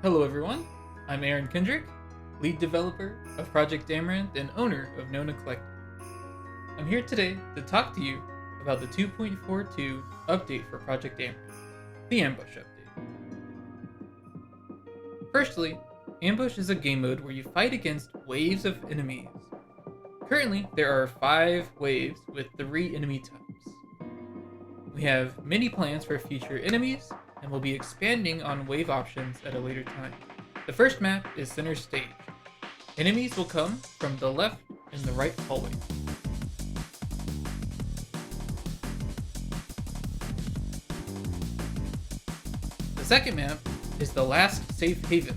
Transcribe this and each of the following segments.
Hello everyone, I'm Kendrick, lead developer of Project Amaranth and owner of Nona Collective. I'm here today to talk to you about the 2.42 update for Project Amaranth, the Ambush update. Firstly, Ambush is a game mode where you fight against waves of enemies. Currently, there are 5 waves with 3 enemy types. We have many plans for future enemies, and we'll be expanding on wave options at a later time. The first map is Center Stage. Enemies will come from the left and the right hallway. The second map is the Last Safe Haven.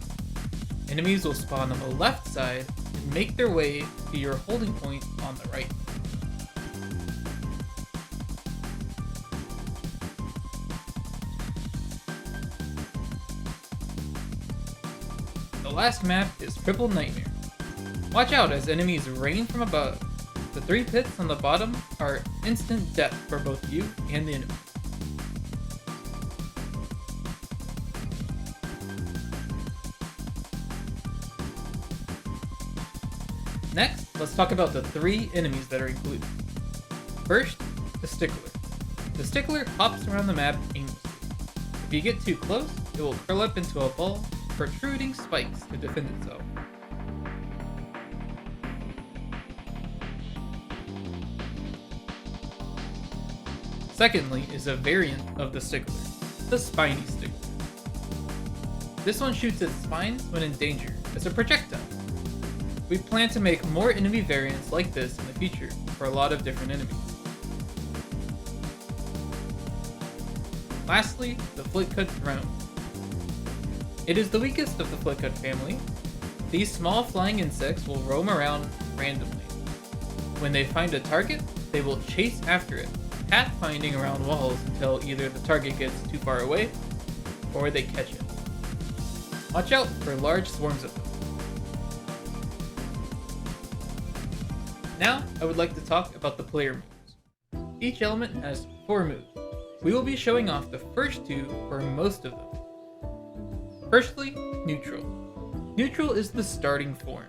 Enemies will spawn on the left side and make their way to your holding point on the right. The last map is Triple Nightmare. Watch out as enemies rain from above. The 3 pits on the bottom are instant death for both you and the enemy. Next, let's talk about the 3 enemies that are included. First, the Stickler. The Stickler hops around the map aimlessly. If you get too close, it will curl up into a ball, protruding spikes to defend itself. Secondly is a variant of the Stickler, the Spiny Stickler. This one shoots its spines when in danger as a projectile. We plan to make more enemy variants like this in the future for a lot of different enemies. Lastly, the Flitcut Drone. It is the weakest of the Flitcut family. These small flying insects will roam around randomly. When they find a target, they will chase after it, pathfinding around walls until either the target gets too far away, or they catch it. Watch out for large swarms of them. Now, I would like to talk about the player moves. Each element has 4 moves. We will be showing off the first 2 for most of them. Firstly, Neutral. Neutral is the starting form.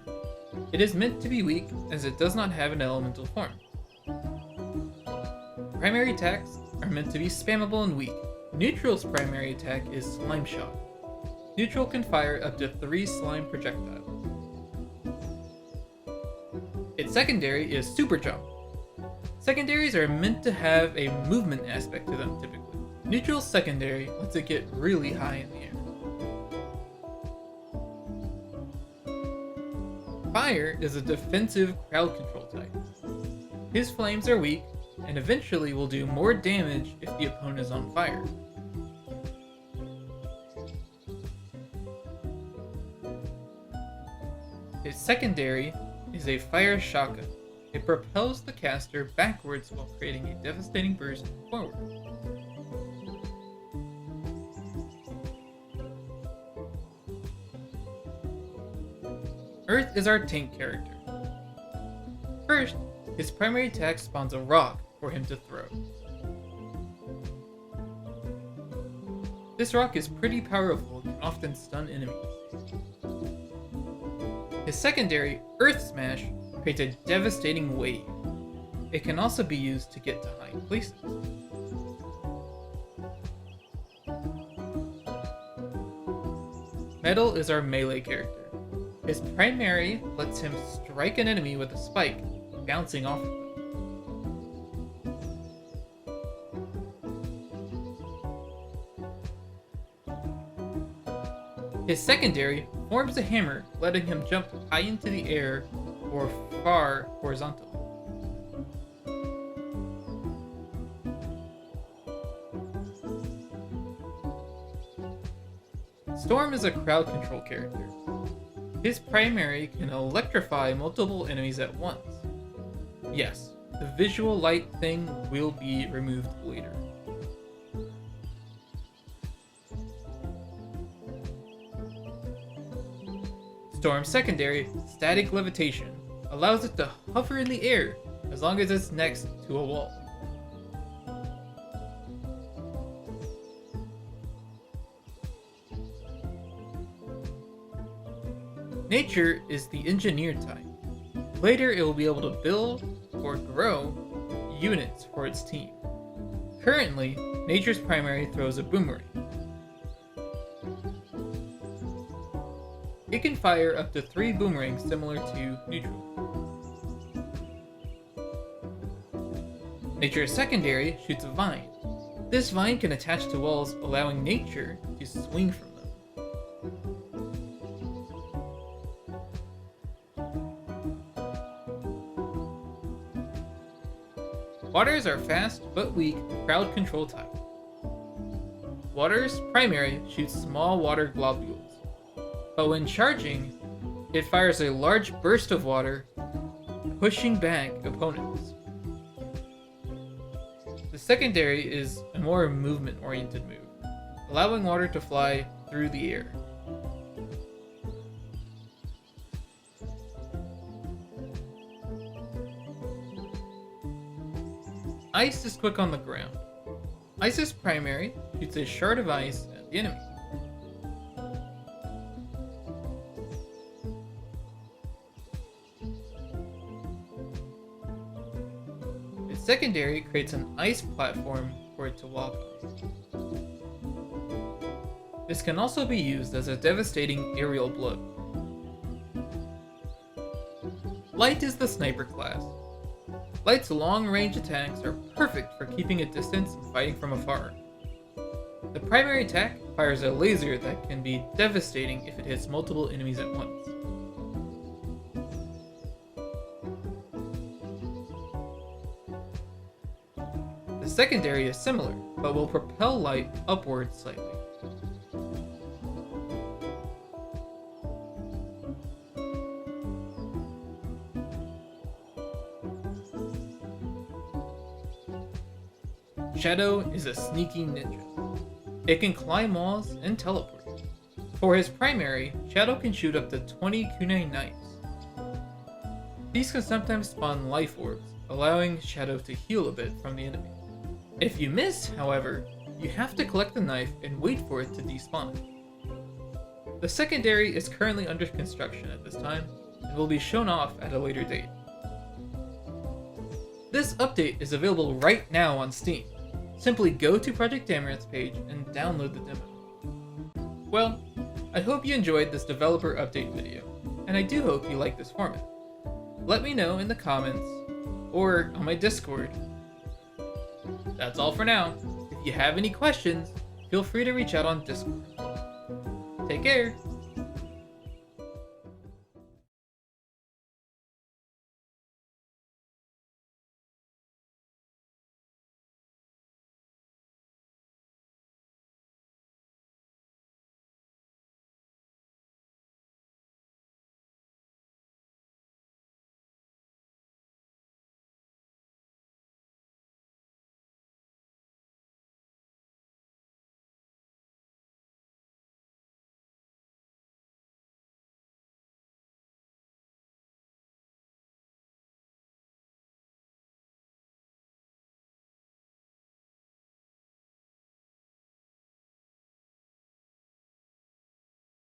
It is meant to be weak as it does not have an elemental form. Primary attacks are meant to be spammable and weak. Neutral's primary attack is Slime Shot. Neutral can fire up to 3 slime projectiles. Its secondary is Super Jump. Secondaries are meant to have a movement aspect to them typically. Neutral's secondary lets it get really high in the air. Fire is a defensive crowd control type. His flames are weak and eventually will do more damage if the opponent is on fire. His secondary is a Fire Shotgun. It propels the caster backwards while creating a devastating burst forward. Earth is our tank character. First, his primary attack spawns a rock for him to throw. This rock is pretty powerful and can often stun enemies. His secondary, Earth Smash, creates a devastating wave. It can also be used to get to high places. Metal is our melee character. His primary lets him strike an enemy with a spike, bouncing off of them. His secondary forms a hammer, letting him jump high into the air or far horizontally. Storm is a crowd control character. His primary can electrify multiple enemies at once. Yes, the visual light thing will be removed later. Storm's secondary, Static Levitation, allows it to hover in the air as long as it's next to a wall. Nature is the engineered type. Later, it will be able to build or grow units for its team. Currently, Nature's primary throws a boomerang. It can fire up to 3 boomerangs similar to Neutral. Nature's secondary shoots a vine. This vine can attach to walls, allowing Nature to swing from them. Waters are fast but weak crowd control type. Water's primary shoots small water globules, but when charging, it fires a large burst of water, pushing back opponents. The secondary is a more movement-oriented move, allowing water to fly through the air. Ice is quick on the ground. Ice's primary shoots a shard of ice at the enemy. Its secondary creates an ice platform for it to walk on. This can also be used as a devastating aerial blow. Light is the sniper class. Light's long-range attacks are perfect for keeping a distance and fighting from afar. The primary attack fires a laser that can be devastating if it hits multiple enemies at once. The secondary is similar, but will propel light upward slightly. Shadow is a sneaky ninja. It can climb walls and teleport. For his primary, Shadow can shoot up to 20 kunai knives. These can sometimes spawn life orbs, allowing Shadow to heal a bit from the enemy. If you miss, however, you have to collect the knife and wait for it to despawn. The secondary is currently under construction at this time and will be shown off at a later date. This update is available right now on Steam. Simply go to Project Amaranth's page and download the demo. Well, I hope you enjoyed this developer update video, and I do hope you like this format. Let me know in the comments or on my Discord. That's all for now. If you have any questions, feel free to reach out on Discord. Take care!